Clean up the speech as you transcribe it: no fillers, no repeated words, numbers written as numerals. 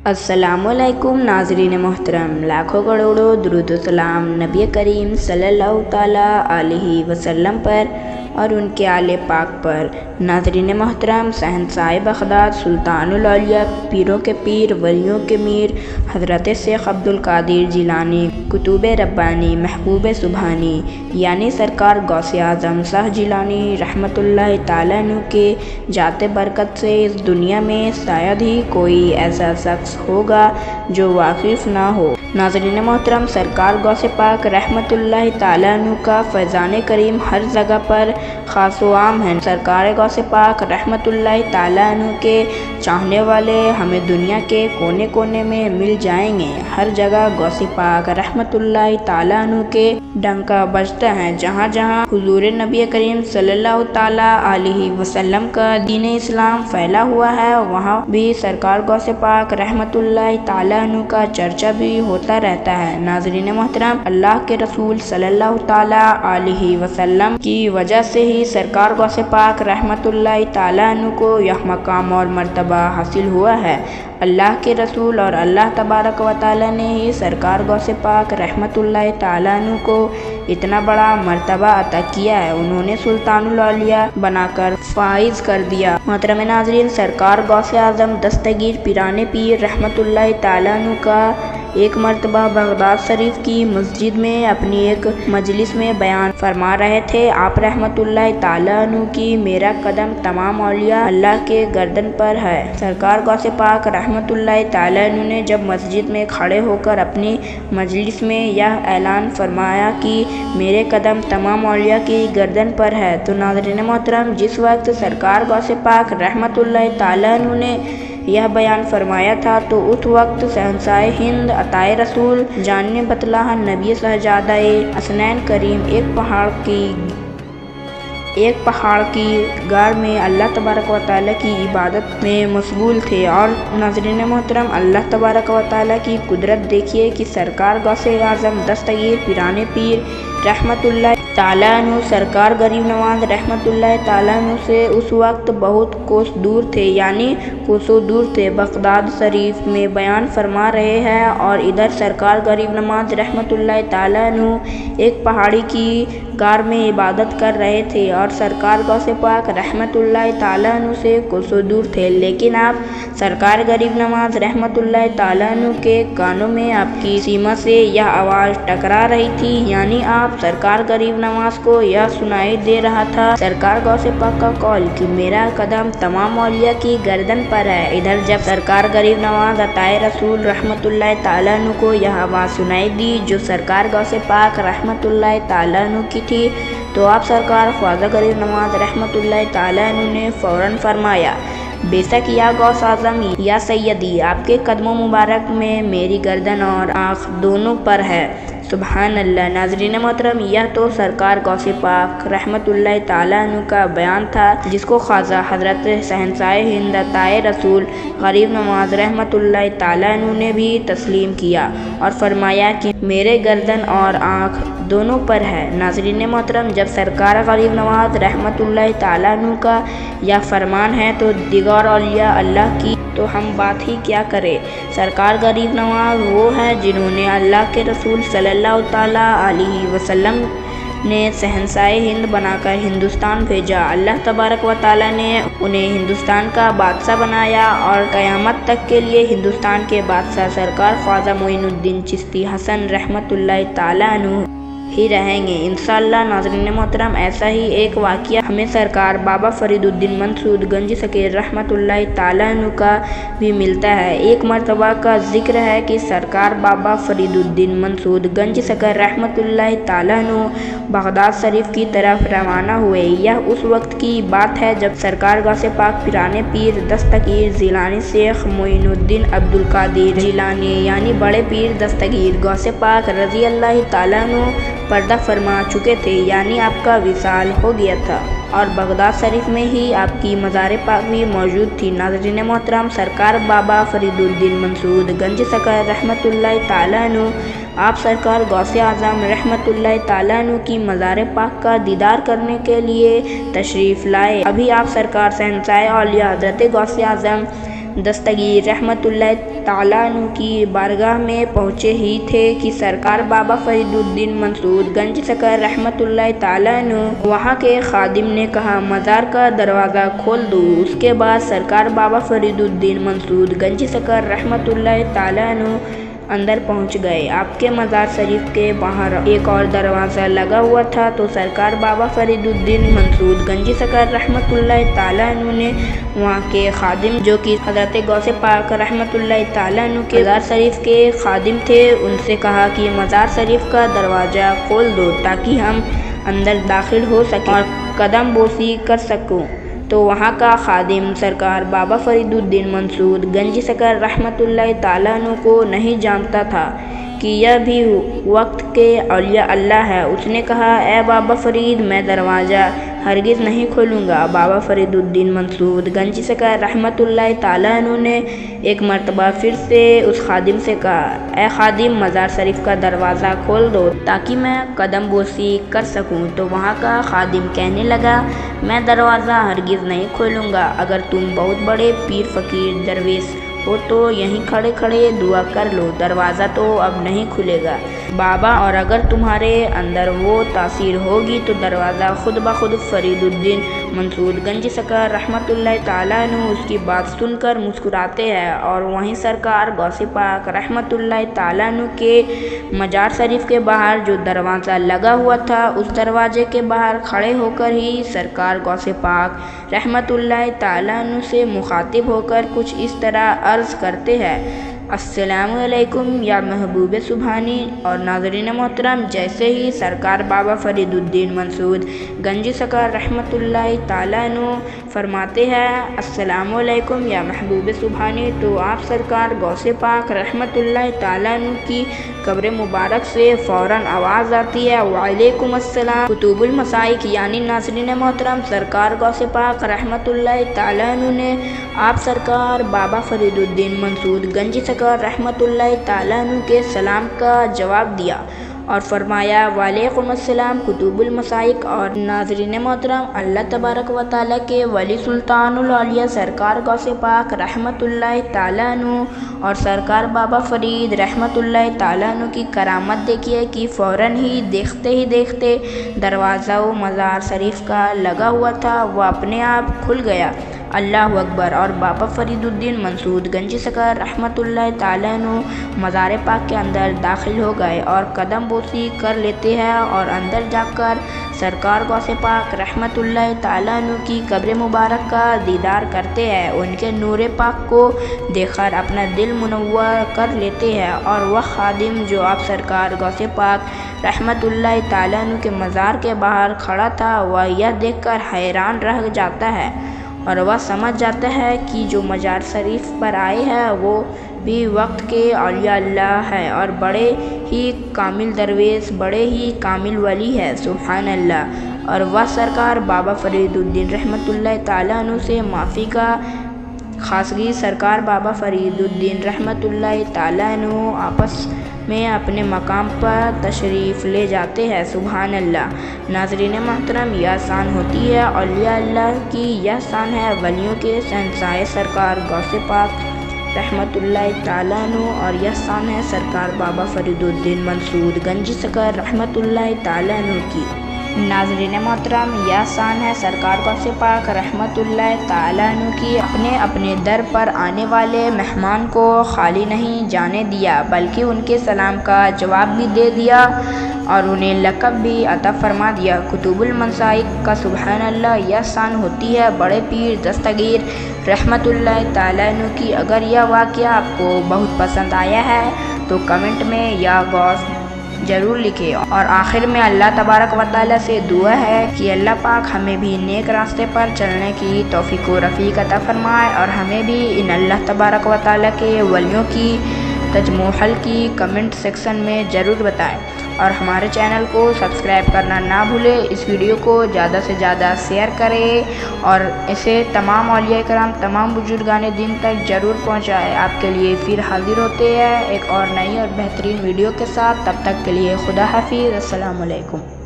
अस्सलामु अलैकुम नाज़रीन मोहतरम, लाखों करोड़ों दुरूद व सलाम नबी करीम सल्लल्लाहु ताला अलैहि वसल्लम पर और उनके आले पाक पर। नाज़रीन मोहतरम, शहंशाह बग़दाद सुल्तानुल औलिया पीरों के पीर वलियों के मीर हज़रत शेख अब्दुल कादिर जिलानी कुतुब रब्बानी महबूब सुबहानी यानी सरकार गौसे आज़म शाह जिलानी रहमतुल्लाह ताला अन्हु के जाते बरकत से इस दुनिया में शायद ही कोई ऐसा शख्स होगा जो वाकिफ़ ना हो। नाज़रीन मोहतरम, सरकार गौसे पाक रहमतुल्लाह ताला अन्हु का फैज़ान करीम हर जगह पर ख़ास व आम है। सरकार गौसे पाक रहमतुल्लाह ताला अन्हु के चाहने वाले हमें दुनिया के कोने कोने में मिल जाएंगे। हर जगह गौसे पाक रहमतुल्लाह ताला अन्हु के डंका बजता है। जहाँ जहाँ हुजूर नबी करीम सल्लल्लाहु ताला अलैहि वसल्लम का दीन इस्लाम फैला हुआ है, वहाँ भी सरकार गौसे पाक रहमतुल्लाह ताला अन्हु का चर्चा भी होता रहता है। नाज़रीन मोहतरम, अल्लाह के रसूल सल्लल्लाहु ताला अलैहि वसल्लम की वजह से ही सरकार गौसे पाक रहमतुल्लाह ताला अन्हु को यह मकाम और मर्तबा हासिल हुआ है। अल्लाह के रसूल और अल्लाह तबारक व तआला ने ही सरकार गौसे पाक रहमतुल्लाह ताला अन्हु को इतना बड़ा मर्तबा अता किया है। उन्होंने सुल्तानुल औलिया बनाकर फाइज कर दिया। मोहतरम नाज़रीन, सरकार गौसे आज़म दस्तगीर पीराने पीर रहमतुल्लाह ताला अन्हु का एक मर्तबा बगदाद शरीफ की मस्जिद में अपनी एक मजलिस में बयान फरमा रहे थे। आप रहमतुल्लाह ताला अन्हु की मेरा कदम तमाम औलिया अल्लाह के गर्दन पर है। सरकार गौसे पाक रहमतुल्लाह ताला अन्हु ने जब मस्जिद में खड़े होकर अपनी मजलिस में यह ऐलान फरमाया कि मेरे कदम तमाम औलिया की गर्दन पर है, तो नाज़रीन मोहतरम, जिस वक्त सरकार गौसे पाक रहमतुल्लाह ताला अन्हु ने यह बयान फरमाया था, तो उस वक्त शहंशाह हिंद अताए रसूल जान बतलाह नबी शहजादा हसनैन करीम एक पहाड़ की गार में अल्लाह तबारक व तआला की इबादत में मशगूल थे। और नाज़रीन मोहतरम, अल्लाह तबारक व तआला की कुदरत देखिए कि सरकार गौसे आज़म दस्तगीर पीराने पीर रहमतुल्लाह ताला अन्हु सरकार गरीब नवाज रहमतुल्लाह ताला अन्हु से उस वक्त बहुत कोस दूर थे, यानी कोसों दूर थे। बगदाद शरीफ में बयान फरमा रहे हैं और इधर सरकार गरीब नवाज रहमतुल्लाह ताला अन्हु एक पहाड़ी की गार में इबादत कर रहे थे और सरकार गौसे पाक रहमतुल्लाह ताला अन्हु से कोसों दूर थे। लेकिन आप सरकार गरीब नवाज रहमतुल्लाह ताला अन्हु के कानों में आपकी सीमा से यह आवाज़ टकरा रही थी, यानी आप सरकार गरीब नवाज को यह सुनाई दे रहा था सरकार गौसे पाक का कौल कि मेरा कदम तमाम औलिया की गर्दन पर है। इधर जब सरकार गरीब नवाज अताए रसूल रहमतुल्लाह ताला अन्हु को यह आवाज़ सुनाई दी जो सरकार गौसे पाक रहमतुल्लाह ताला अन्हु की थी, तो आप सरकार ख्वाजा गरीब नवाज रहमतुल्लाह ताला अन्हु ने फ़ौरन फरमाया, बेशक या गौस आज़म या सैयदी, आपके कदमों मुबारक में मेरी गर्दन और आँख दोनों पर है। सुबहान अल्लाह। नाज़रीन मोहतरम, यह तो सरकार गौसे पाक रहमतुल्लाह ताला अन्हु का बयान था, जिसको ख्वाजा हज़रत शहंशाह हिंद अताए रसूल गरीब नवाज रहमतुल्लाह ताला अन्हु ने भी तस्लीम किया और फरमाया कि मेरे गर्दन और आँख दोनों पर है। नाज़रीन मोहतरम, जब सरकार गरीब नवाज रहमतुल्लाह ताला अन्हु का यह फरमान है तो दिगार औलिया अल्लाह की तो हम बात ही क्या करें। सरकार गरीब नवाज वो है जिन्होंने अल्लाह के रसूल सल्लल्लाहु ताला अलैहि वसल्लम ने शहंशाह हिंद बनाकर हिंदुस्तान भेजा। अल्लाह तबारक व तआला ने उन्हें हिंदुस्तान का बादशाह बनाया और क़यामत तक के लिए हिंदुस्तान के बादशाह सरकार ख्वाजा मोइनुद्दीन चिश्ती हसन रहमतुल्लाह ताला अन्हु ही रहेंगे इंशाअल्लाह। नाज़रीन मोहतरम, ऐसा ही एक वाक़या हमें सरकार बाबा फरीदुद्दीन मंसूद गंज सकीर रहमतुल्लाह ताला अन्हु का भी मिलता है। एक मर्तबा का जिक्र है कि सरकार बाबा फरीदुद्दीन मंसूद गंज सकीर रहमतुल्लाह ताला अन्हु बगदाद शरीफ की तरफ रवाना हुए। यह उस वक्त की बात है जब सरकार गौसे पाक पीराने पीर दस्तगीर जिलानी शेख मोइनुद्दीन अब्दुल कादिर जिलानी यानी बड़े पीर दस्तगीर गौसे पाक रज़ी अल्लाह ताला अन्हु पर्दा फरमा चुके थे, यानी आपका विसाल हो गया था और बगदाद शरीफ में ही आपकी मज़ार पाक भी मौजूद थी। नाज़रीन मोहतरम, सरकार बाबा फरीदुद्दीन मंसूद गंज सकीर रहमतुल्लाह ताला अन्हु आप सरकार गौसे आज़म रहमतुल्लाह ताला अन्हु की मज़ार पाक का दीदार करने के लिए तशरीफ़ लाए। अभी आप सरकार शहंशाह औलिया हज़रत गौसे आज़म دستگیر رحمۃ اللہ تعالیٰ عنہ کی بارگاہ میں پہنچے ہی تھے کہ سرکار بابا فرید الدین مسعود گنج سکر رحمۃ اللہ تعالیٰ عنہ وہاں کے خادم نے کہا مزار کا دروازہ کھول دو۔ اس کے بعد سرکار بابا فرید الدین مسعود گنج سکر رحمۃ اللہ تعالیٰ عنہ اندر پہنچ گئے۔ آپ کے مزار شریف کے باہر ایک اور دروازہ لگا ہوا تھا تو سرکار بابا فرید الدین مسعود گنج سکر رحمۃ اللہ تعالیٰ عنہ نے وہاں کے خادم جو کہ حضرت غوث پاک رحمۃ اللہ تعالیٰ عنہ کے مزار شریف کے خادم تھے ان سے کہا کہ مزار شریف کا دروازہ کھول دو تاکہ ہم اندر داخل ہو سکیں اور قدم بوسی کر سکوں۔ تو وہاں کا خادم سرکار بابا فرید الدین مسعود گنج سکر رحمۃ اللہ تعالیٰ عنہ کو نہیں جانتا تھا کہ یہ بھی وقت کے اولیاء اللہ ہے۔ اس نے کہا اے بابا فرید میں دروازہ ہرگز نہیں کھولوں گا۔ بابا فرید الدین مسعود گنج سکر رحمۃ اللہ تعالیٰ عنہ نے ایک مرتبہ پھر سے اس خادم سے کہا اے خادم مزار شریف کا دروازہ کھول دو تاکہ میں قدم بوسی کر سکوں۔ تو وہاں کا خادم کہنے لگا میں دروازہ ہرگز نہیں کھولوں گا، اگر تم بہت بڑے پیر فقیر درویش ہو تو یہیں کھڑے کھڑے دعا کر لو، دروازہ تو اب نہیں کھلے گا بابا، اور اگر تمہارے اندر وہ تاثیر ہوگی تو دروازہ خود بخود۔ فرید الدین مسعود گنج سکر رحمۃ اللہ تعالیٰ عنہ اس کی بات سن کر مسکراتے ہیں اور وہیں سرکار غوث پاک رحمۃ اللہ تعالیٰ عنہ کے مزار شریف کے باہر جو دروازہ لگا ہوا تھا اس دروازے کے باہر کھڑے ہو کر ہی سرکار غوث پاک رحمۃ اللہ تعالیٰ عنہ سے مخاطب ہو کر کچھ اس طرح عرض کرتے ہیں السلام علیکم یا محبوب سبحانی۔ اور ناظرین محترم جیسے ہی سرکار بابا فرید الدین مسعود گنج سکر رحمۃ اللہ تعالیٰ عنہ فرماتے ہیں السلام علیکم یا محبوب سبحانی تو آپ سرکار غوث پاک رحمۃ اللہ تعالیٰ عنہ کی قبر مبارک سے فوراً آواز آتی ہے وعلیکم السلام۔ کتب المسائک یعنی ناظرین محترم سرکار غوث پاک رحمۃ اللہ تعالیٰ عنہ نے آپ سرکار بابا فرید الدین مسعود گنج سکر رحمۃ اللہ تعالیٰ عنہ کے سلام کا جواب دیا اور فرمایا وعلیکم السلام کتب المسائک۔ اور ناظرین محترم اللہ تبارک و تعالیٰ کے ولی سلطان العالیہ سرکار غوث پاک رحمۃ اللہ تعالیٰ عنہ اور سرکار بابا فرید رحمۃ اللہ تعالیٰ عنہ کی کرامت دیکھیے کہ فوراً ہی دیکھتے دروازہ و مزار شریف کا لگا ہوا تھا وہ اپنے آپ کھل گیا، اللہ اکبر، اور بابا فرید الدین مسعود گنج سکر رحمۃ اللہ تعالیٰ عنہ مزار پاک کے اندر داخل ہو گئے اور قدم بوسی کر لیتے ہیں اور اندر جا کر سرکار غوث پاک رحمۃ اللہ تعالیٰ عنہ کی قبر مبارک کا دیدار کرتے ہیں، ان کے نور پاک کو دیکھ کر اپنا دل منور کر لیتے ہیں۔ اور وہ خادم جو آپ سرکار غوث پاک رحمۃ اللہ تعالیٰ عنہ کے مزار کے باہر کھڑا تھا وہ یہ دیکھ کر حیران رہ جاتا ہے اور وہ سمجھ جاتا ہے کہ جو مزار شریف پر آئے ہیں وہ بھی وقت کے اولیاء اللہ ہے اور بڑے ہی کامل درویش، بڑے ہی کامل ولی ہے، سبحان اللہ۔ اور وہ سرکار بابا فرید الدین رحمۃ اللہ تعالیٰ عنہ سے معافی کا خواستگی سرکار بابا فرید الدین رحمۃ اللہ تعالیٰ عنہ آپس میں اپنے مقام پر تشریف لے جاتے ہیں، سبحان اللہ۔ ناظرین محترم یہ شان ہوتی ہے اولیاء اللہ کی، یہ شان ہے ولیوں کے شہنشاہ سرکار غوث پاک رحمۃ اللہ تعالیٰ عنہ، اور یہ شان ہے سرکار بابا فرید الدین مسعود گنج سکر رحمۃ اللہ تعالیٰ عنہ کی۔ ناظرین محترم یہ شان ہے سرکار غوث پاک رحمۃ اللہ تعالیٰ عنہ کی، اپنے در پر آنے والے مہمان کو خالی نہیں جانے دیا بلکہ ان کے سلام کا جواب بھی دے دیا اور انہیں لقب بھی عطا فرما دیا۔ کتب المسائک کا سبحان اللہ یہ شان ہوتی ہے بڑے پیر دستگیر رحمۃ اللہ تعالیٰ عنہ کی۔ اگر یہ واقعہ آپ کو بہت پسند آیا ہے تو کمنٹ میں یا غوث ضرور لکھیں، اور آخر میں اللہ تبارک و تعالیٰ سے دعا ہے کہ اللہ پاک ہمیں بھی نیک راستے پر چلنے کی توفیق و رفیق عطا فرمائے اور ہمیں بھی ان اللہ تبارک و تعالیٰ کے ولیوں کی تجمحل کی کمنٹ سیکشن میں ضرور بتائیں، اور ہمارے چینل کو سبسکرائب کرنا نہ بھولیں۔ اس ویڈیو کو زیادہ سے زیادہ شیئر کریں اور اسے تمام اولیاء کرام، تمام بزرگان دین تک ضرور پہنچائیں۔ آپ کے لیے پھر حاضر ہوتے ہیں ایک اور نئی اور بہترین ویڈیو کے ساتھ، تب تک کے لیے خدا حافظ، السلام علیکم۔